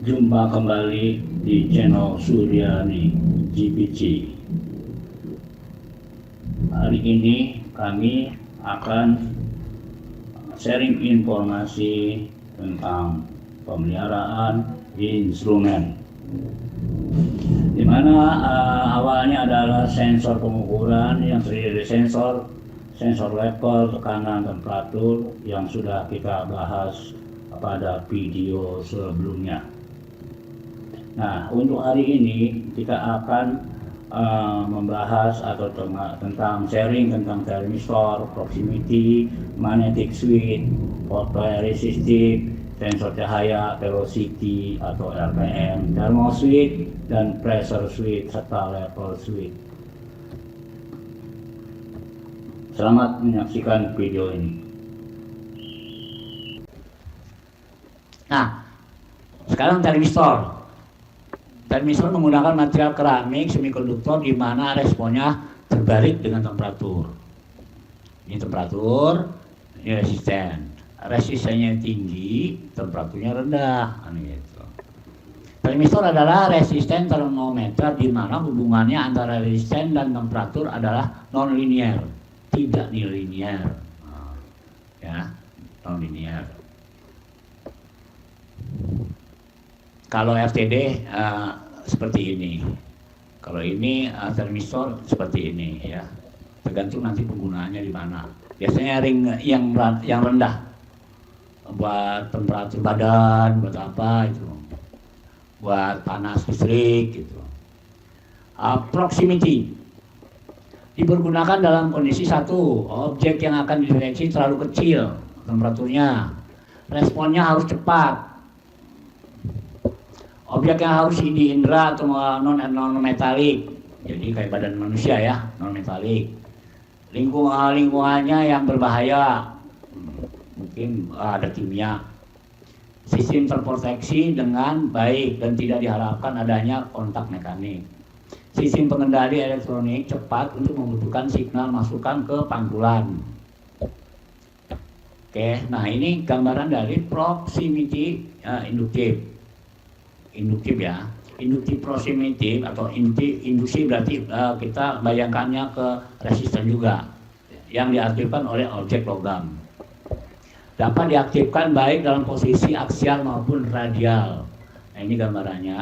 Jumpa kembali di channel Suryani GPC. Hari ini kami akan sharing informasi tentang pemeliharaan instrumen, di mana awalnya adalah sensor pengukuran yang terdiri dari sensor level, tekanan, temperatur yang sudah kita bahas pada video sebelumnya. Nah, untuk hari ini kita akan membahas atau tentang sharing tentang thermistor, proximity, magnetic switch, photoresistive, sensor cahaya, velocity atau RPM, thermal switch, dan pressure switch serta level switch. Selamat menyaksikan video ini. Nah, sekarang thermistor. Thermistor menggunakan material keramik semikonduktor di mana responnya terbalik dengan temperatur. Ini temperatur, ini resisten. Resistennya tinggi, temperaturnya rendah. Gitu. Thermistor adalah resisten termometer di mana hubungannya antara resisten dan temperatur adalah non-linear, tidak nilinier. Ya, non-linear. Kalau FTD seperti ini, kalau ini thermistor seperti ini, ya. Tergantung nanti penggunaannya di mana. Biasanya ring yang rendah buat temperatur badan, buat apa itu, buat panas listrik gitu. Proximity dipergunakan dalam kondisi satu, objek yang akan dideteksi terlalu kecil temperaturnya, responnya harus cepat. Objek yang harus diindra atau non-metalik, jadi kayak badan manusia ya, non-metalik. Lingkungannya yang berbahaya, mungkin ada kimia. Sistem terproteksi dengan baik dan tidak diharapkan adanya kontak mekanik. Sistem pengendali elektronik cepat untuk membutuhkan signal masukan ke pantulan. Oke, nah ini gambaran dari proximity induktif ya. Induktif proximity atau induksi berarti kita bayangkannya ke resisten juga yang diaktifkan oleh objek logam. Dapat diaktifkan baik dalam posisi aksial maupun radial. Nah, ini gambarannya.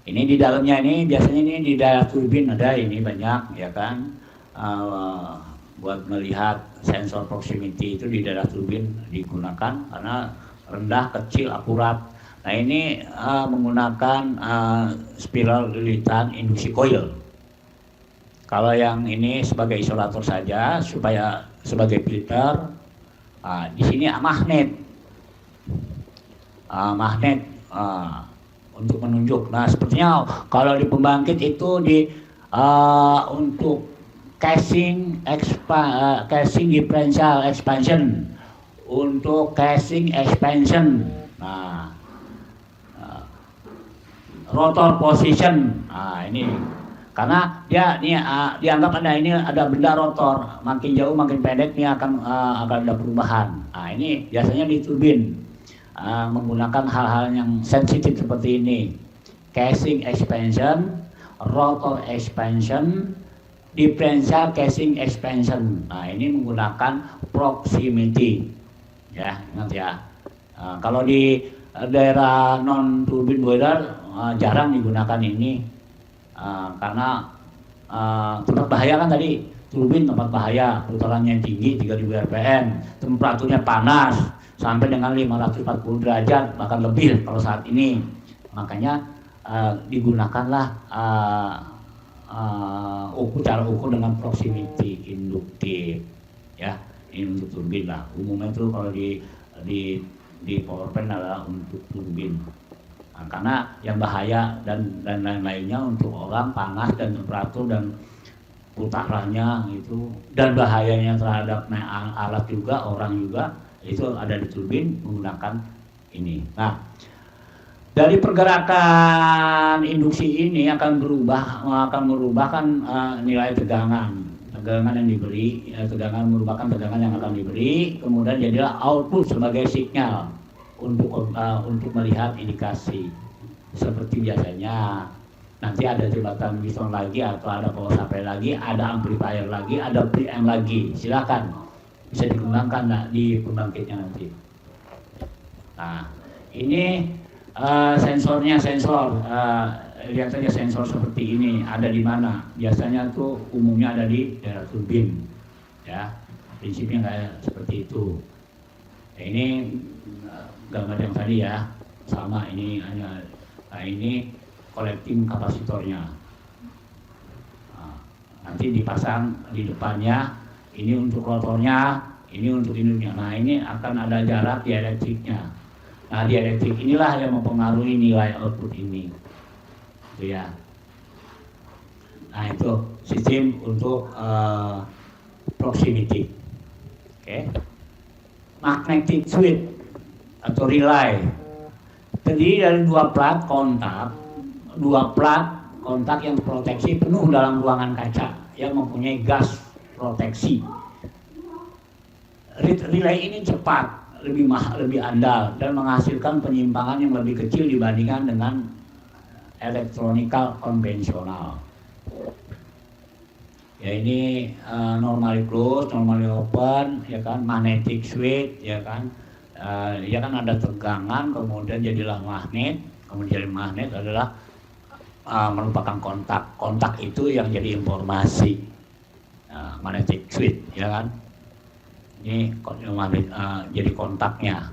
Ini di dalamnya ini biasanya ini di daerah turbin ada ini banyak ya kan. Buat melihat sensor proximity itu di daerah turbin digunakan karena rendah, kecil, akurat. Nah ini menggunakan spiral lilitan induksi coil. Kalau yang ini sebagai isolator saja supaya sebagai filter. Di sini magnet, untuk menunjuk. Nah sepertinya kalau di pembangkit itu untuk casing differential expansion, untuk casing expansion. Nah, rotor position, ini karena dia ini dianggap ada benda rotor, makin jauh makin pendek ini akan ada perubahan. Nah ini biasanya di turbin menggunakan hal-hal yang sensitif seperti ini, casing expansion, rotor expansion, differential casing expansion. Nah ini menggunakan proximity, ya ingat ya. Kalau di daerah non turbin boiler jarang digunakan ini karena tempat bahaya kan tadi, turbin tempat bahaya, putarannya tinggi 3000 rpm, temperaturnya panas sampai dengan 540 derajat bahkan lebih kalau saat ini. Makanya digunakanlah cara ukur dengan proximity induktif ya. Ini untuk turbin lah, umumnya itu kalau di power plant adalah untuk turbin. Nah, karena yang bahaya dan lain-lainnya untuk orang, panas dan temperatur dan putarannya itu, dan bahayanya terhadap alat juga, orang juga, itu ada di turbin menggunakan ini. Nah, dari pergerakan induksi ini akan merubah kan nilai tegangan yang diberi, tegangan merupakan tegangan yang akan diberi, kemudian jadilah output sebagai sinyal untuk melihat indikasi seperti biasanya. Nanti ada jembatan Wison lagi, atau ada power supply lagi, ada amplifier lagi, ada preamp lagi. Silakan, bisa dikembangkan di pembangkitnya nanti. Nah, ini sensornya, lihat saja sensor seperti ini ada di mana. Biasanya tuh umumnya ada di daerah turbin, ya. Prinsipnya kayak seperti itu. Ya, ini gambar yang tadi ya, sama ini hanya. Nah, ini collecting kapasitornya. Nah, nanti dipasang di depannya, ini untuk rotornya, ini untuk induknya. Nah, ini akan ada jarak dielektriknya. Nah, dielektrik inilah yang mempengaruhi nilai output ini. Itu ya. Nah, itu sistem untuk proximity. Oke. Magnetic switch atau relay terdiri dari dua plat kontak yang proteksi penuh dalam ruangan kaca yang mempunyai gas proteksi. Relay ini cepat, lebih andal, dan menghasilkan penyimpangan yang lebih kecil dibandingkan dengan elektronika konvensional. Ya, ini normally close, normally open, ya kan, magnetic switch, ya kan. Ya kan ada tegangan, kemudian jadilah magnet, kemudian magnet adalah merupakan kontak. Kontak itu yang jadi informasi. Magnetic switch, ya kan. Ini jadi kontaknya.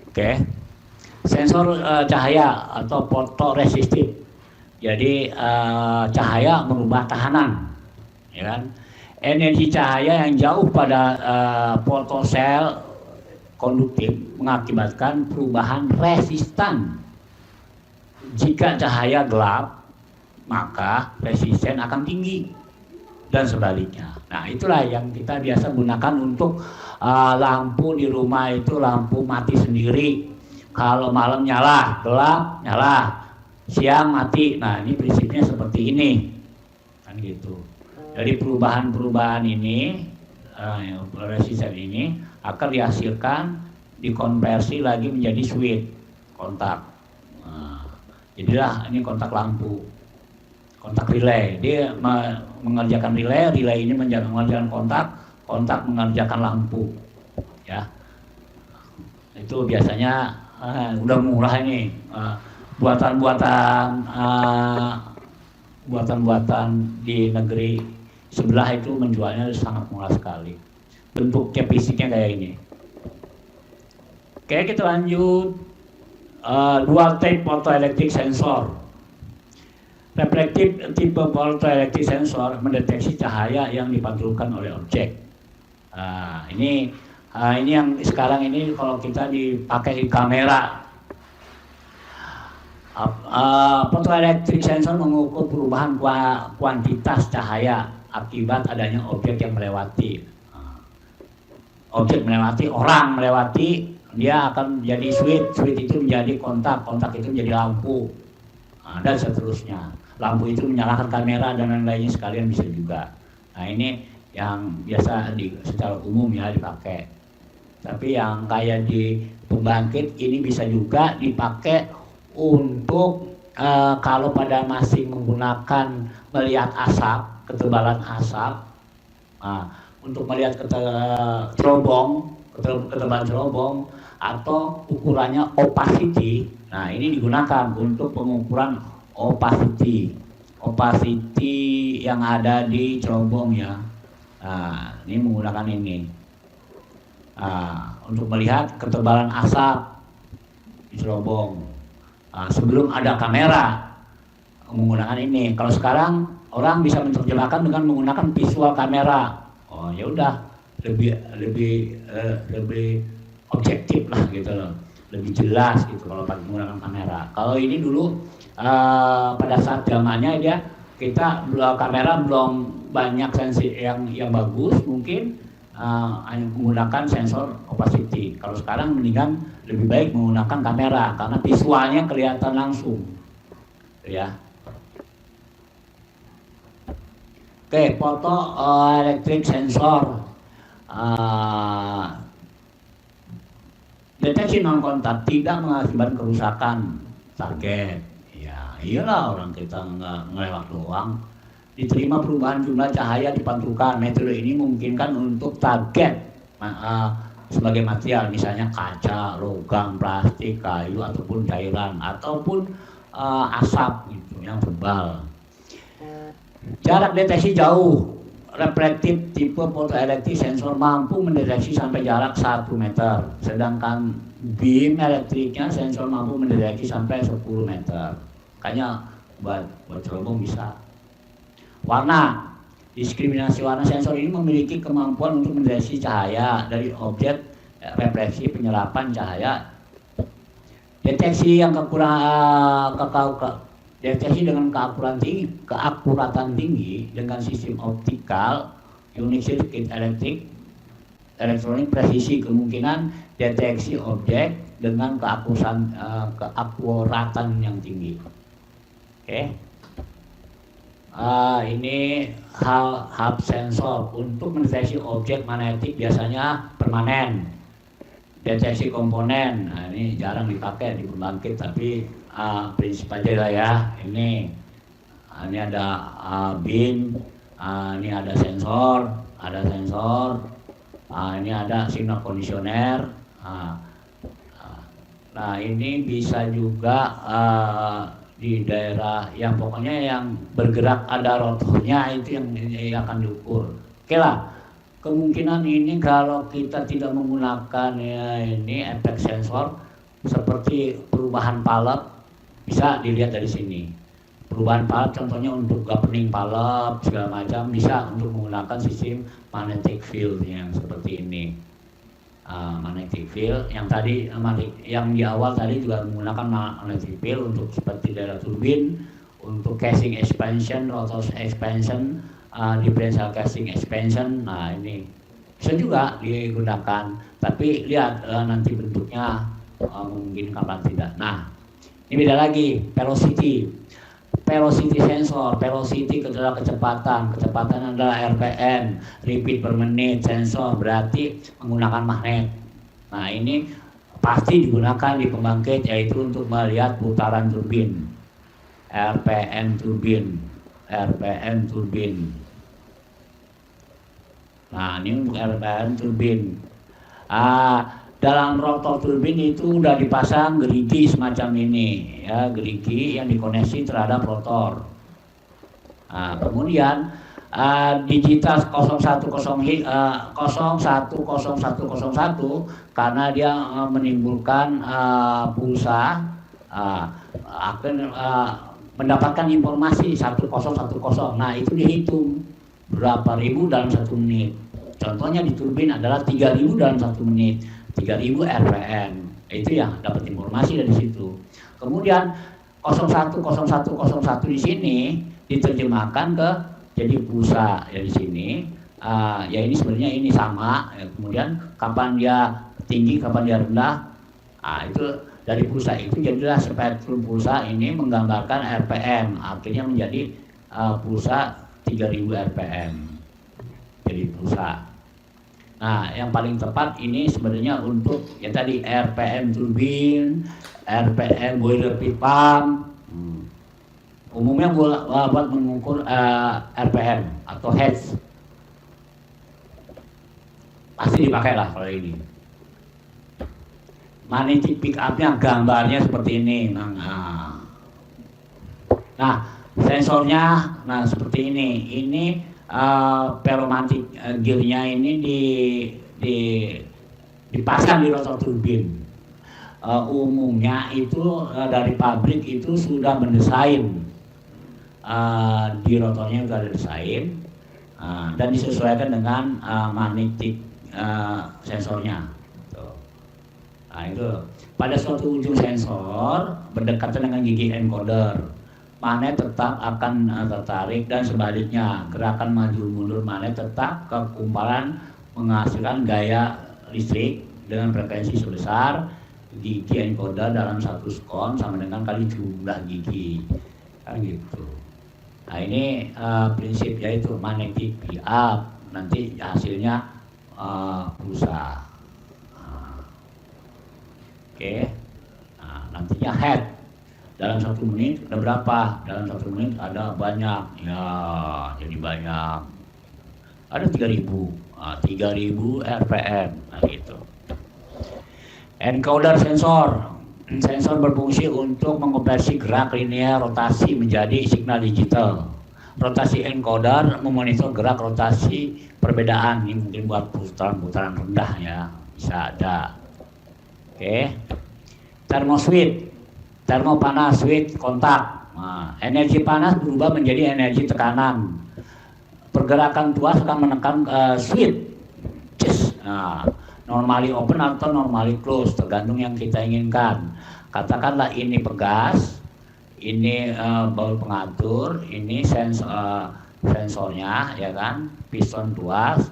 Oke. Sensor cahaya atau fotoresistif. Jadi cahaya merubah tahanan, ya kan. Energi cahaya yang jauh pada fotosel konduktif mengakibatkan perubahan resistan. Jika cahaya gelap, maka resisten akan tinggi, dan sebaliknya. Nah, itulah yang kita biasa gunakan untuk lampu di rumah itu, lampu mati sendiri. Kalau malam nyala, gelap nyala, siang mati. Nah, ini prinsipnya seperti ini, kan gitu. Jadi perubahan-perubahan ini, resisten ini akan dihasilkan, dikonversi lagi menjadi switch, kontak. Jadilah ini kontak lampu, kontak relay. Dia mengerjakan relay ini mengerjakan kontak mengerjakan lampu, ya. Itu biasanya udah murah ini, buatan-buatan di negeri sebelah itu menjualnya sangat murah sekali. Bentuknya fisiknya kayak ini. Oke, kita lanjut. Dual type photoelectric sensor. Reflektif tipe photoelectric sensor mendeteksi cahaya yang dipantulkan oleh objek. Ini yang sekarang ini kalau kita dipakai di kamera. Photoelectric sensor mengukur perubahan kuantitas cahaya akibat adanya objek yang melewati. Objek melewati, orang melewati, dia akan menjadi switch itu menjadi kontak itu menjadi lampu, dan seterusnya. Lampu itu menyalakan kamera dan lain-lainnya sekalian bisa juga. Nah, ini yang biasa secara umum ya dipakai. Tapi yang kayak di pembangkit ini bisa juga dipakai untuk kalau pada masih menggunakan melihat asap, ketebalan asap, untuk melihat ketebalan cerobong atau ukurannya opacity. Nah, ini digunakan untuk pengukuran opacity yang ada di cerobong ya. Nah, ini menggunakan ini untuk melihat ketebalan asap di cerobong. Sebelum ada kamera menggunakan ini. Kalau sekarang orang bisa menerjemahkan dengan menggunakan visual kamera. Oh, ya udah, lebih objektif lah gitu loh, lebih jelas gitu kalau pakai menggunakan kamera. Kalau ini dulu pada saat zamannya kita kamera belum banyak sensi yang bagus, mungkin hanya menggunakan sensor opacity. Kalau sekarang mendingan lebih baik menggunakan kamera karena visualnya kelihatan langsung, ya. Oke, foto elektrik sensor. deteksi non kontak tidak mengakibatkan kerusakan target. Ya iyalah, orang kita nggak ngelewat doang. Diterima perubahan jumlah cahaya dipantulkan. Metode ini memungkinkan untuk target sebagai material, misalnya kaca, logam, plastik, kayu, ataupun cairan, ataupun asap gitu yang tebal. Jarak deteksi jauh. Reflektif tipe fotoelektrik sensor mampu mendeteksi sampai jarak 1 meter. Sedangkan beam elektriknya sensor mampu mendeteksi sampai 10 meter. Kayaknya buat cerobong bisa. Warna. Diskriminasi warna. Sensor ini memiliki kemampuan untuk mendeteksi cahaya dari objek, refleksi, penyerapan cahaya. Deteksi yang deteksi dengan keakuratan tinggi dengan sistem optikal, unit circuit elektronik presisi, kemungkinan deteksi objek dengan keakuratan yang tinggi. Oke. Ini hub sensor untuk mendeteksi objek magnetik biasanya permanen. Deteksi komponen, nah ini jarang dipakai di pembangkit, tapi prinsip aja lah ya. Ini ada bin, ini ada sensor, ini ada signal kondisioner. Nah ini bisa juga di daerah yang pokoknya yang bergerak ada rotornya, itu yang akan diukur. Oke lah. Kemungkinan ini kalau kita tidak menggunakan ya ini efek sensor seperti perubahan palep, bisa dilihat dari sini. Perubahan palep contohnya untuk governing palep segala macam, bisa untuk menggunakan sistem magnetic field yang seperti ini. Magnetic field yang tadi yang di awal tadi juga menggunakan magnetic field untuk seperti daerah turbin, untuk casing expansion, rotor expansion, differential casing expansion. Nah ini bisa juga digunakan, tapi lihat nanti bentuknya mungkin kapan tidak. Nah ini beda lagi. Velocity sensor. Velocity adalah kecepatan adalah RPM, repeat per menit. Sensor berarti menggunakan magnet. Nah ini pasti digunakan di pembangkit, yaitu untuk melihat putaran turbin, RPM turbin. Nah ini untuk RPM turbin. Dalam rotor turbin itu udah dipasang gerigi semacam ini ya, gerigi yang dikoneksi terhadap rotor. Kemudian digital 010101 karena dia menimbulkan pulsa, akan mendapatkan informasi 1010. Nah itu dihitung berapa ribu dalam 1 menit. Contohnya di turbin adalah 3000 dalam 1 menit, 3000 RPM. Itu yang dapat informasi dari situ. Kemudian 010101 di sini diterjemahkan ke jadi pulsa ya di sini. Ya ini sebenarnya ini sama. Ya, kemudian kapan dia tinggi, kapan dia rendah. Itu dari pulsa itu jadilah spektrum pulsa ini menggambarkan RPM. Akhirnya menjadi pulsa 3000 RPM. Jadi pulsa. Nah, yang paling tepat ini sebenarnya untuk yang tadi RPM turbin, RPM boiler pit pump. Umumnya buat mengukur RPM atau hertz. Pasti dipakai lah kalau ini. Magnetic pick up-nya gambarnya seperti ini. Nah, sensornya seperti ini. Ini pneumatic gearnya ini dipasang di rotor turbin. Umumnya itu dari pabrik itu sudah mendesain di rotornya sudah didesain dan disesuaikan dengan magnetic sensornya. Nah itu pada suatu ujung sensor berdekatan dengan gigi encoder, magnet tetap akan tertarik dan sebaliknya. Gerakan maju mundur magnet tetap ke kumparan menghasilkan gaya listrik dengan frekuensi sebesar gigi encoder dalam satu skon sama dengan kali jumlah gigi, kan gitu. Nah ini prinsip yaitu magnetic pick up, nanti hasilnya pulsa. Oke. Nah, nantinya head. Dalam 1 menit ada berapa? Dalam 1 menit ada banyak. Ya, jadi banyak. Ada 3000. Nah, 3000 RPM. Nah, gitu. Encoder sensor. Sensor berfungsi untuk mengonversi gerak linear rotasi menjadi signal digital. Rotasi encoder memonitor gerak rotasi perbedaan. Ini mungkin buat putaran-putaran rendah ya. Bisa ada. Oke. Thermoswitch. Termopanas switch kontak. Nah, energi panas berubah menjadi energi tekanan. Pergerakan tuas akan menekan switch. Nah, normally open atau normally close, tergantung yang kita inginkan. Katakanlah ini pegas, ini baul pengatur, ini sensornya, ya kan, piston tuas.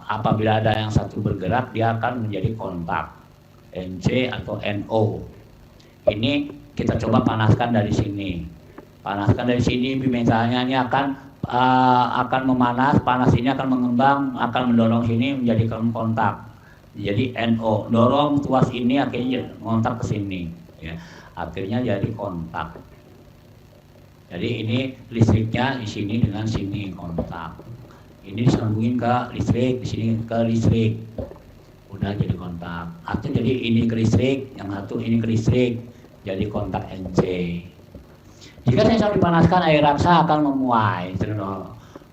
Apabila ada yang satu bergerak, dia akan menjadi kontak NC atau NO. Ini kita coba panaskan dari sini. Panaskan dari sini, bimetalnya ini akan memanas. Panas ini akan mengembang, akan mendorong sini menjadikan kontak. Jadi NO, dorong tuas ini akhirnya kontak ke sini. Ya. Akhirnya jadi kontak. Jadi ini listriknya di sini dengan sini kontak. Ini disambungin ke listrik, di sini ke listrik. Udah jadi kontak. Atau jadi ini ke listrik, yang satu ini ke listrik. Jadi kontak NC. Jika sensor dipanaskan, air raksa akan memuai,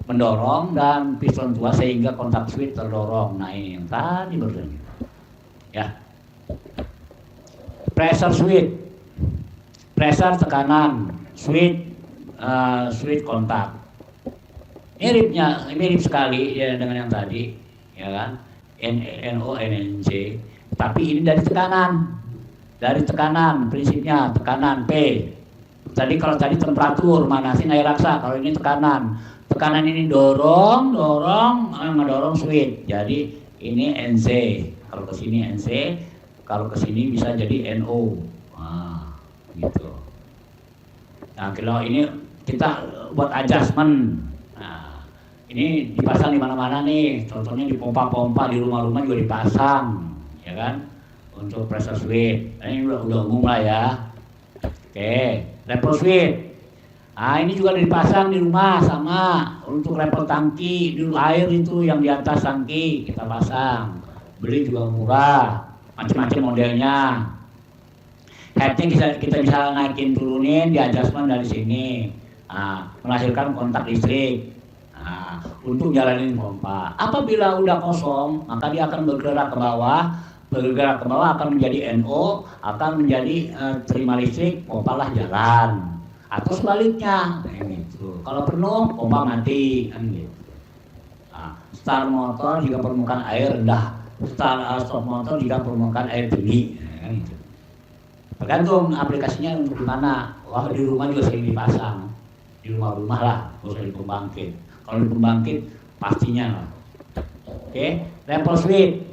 mendorong dan piston tuas sehingga kontak switch terdorong. Nah, ini yang tadi berarti. Ya. Pressure switch. Pressure tekanan, switch kontak. Mirip sekali ya dengan yang tadi, ya kan? NO, NNC. Tapi ini dari tekanan. Dari tekanan, prinsipnya tekanan P. Kalau tadi temperatur, manasin air raksa. Kalau ini tekanan. Tekanan ini dorong, ngedorong switch. Jadi ini NC. Kalau ke sini NC, kalau ke sini bisa jadi NO. Nah, gitu. Nah, kalau ini kita buat adjustment. Nah, ini dipasang di mana-mana nih. Contohnya di pompa-pompa di rumah-rumah juga dipasang, ya kan? Untuk pressure switch. Ini udah umum lah ya. Oke, level switch. Nah, ini juga dipasang di rumah sama untuk level tangki, dulu air itu yang di atas tangki kita pasang. Beli juga murah, macam-macam modelnya. Headnya kita bisa naikin turunin, di adjustment dari sini. Nah, menghasilkan kontak listrik. Nah, untuk jalanin pompa. Apabila udah kosong, maka dia akan bergerak ke bawah. Bergerak ke bawah akan menjadi NO, akan menjadi terima listrik, pompalah jalan. Atau sebaliknya, gitu. Kalau penuh, pompa mati, kan gitu. Nah, start motor jika permukaan air rendah, stop motor jika permukaan air tinggi, kan gitu. Tergantung aplikasinya untuk mana. Wah, di rumah juga sering dipasang, di rumah-rumah lah, nggak usah di pembangkit. Kalau di pembangkit pastinya lah. Oke, level switch.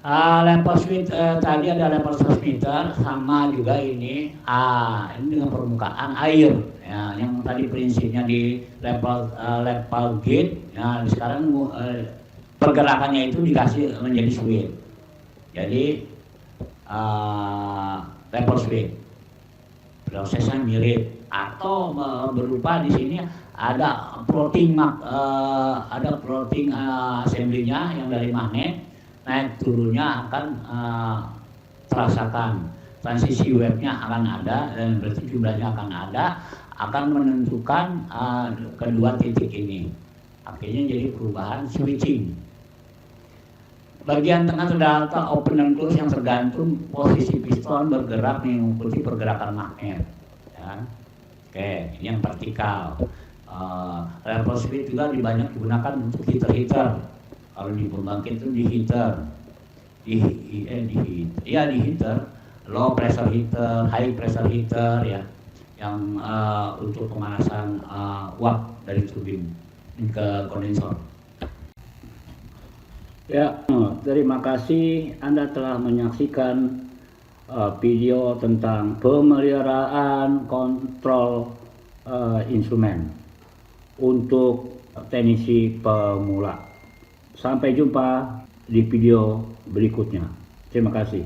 Level switch tadi ada level transmitter, sama juga ini. Ini dengan permukaan air. Ya, yang tadi prinsipnya di level gate. Ya, sekarang pergerakannya itu dikasih menjadi switch. Jadi level switch. Prosesnya mirip atau berupa di sini ada floating assembly-nya yang dari magnet. Naik turunnya akan terasakan, transisi wave-nya akan ada dan berarti jumlahnya akan menentukan kedua titik ini. Akhirnya jadi perubahan switching. Bagian tengah terdapat open dan close yang tergantung posisi piston bergerak mengikuti pergerakan magnet. Ya. Oke, ini yang vertikal. Level switch juga banyak digunakan untuk heater. Kalau di pembangkit itu di heater, di heater, low pressure heater, high pressure heater ya, yang untuk pemanasan uap dari turbin ke kondensor. Ya, terima kasih Anda telah menyaksikan video tentang pemeliharaan kontrol instrumen untuk teknisi pemula. Sampai jumpa di video berikutnya. Terima kasih.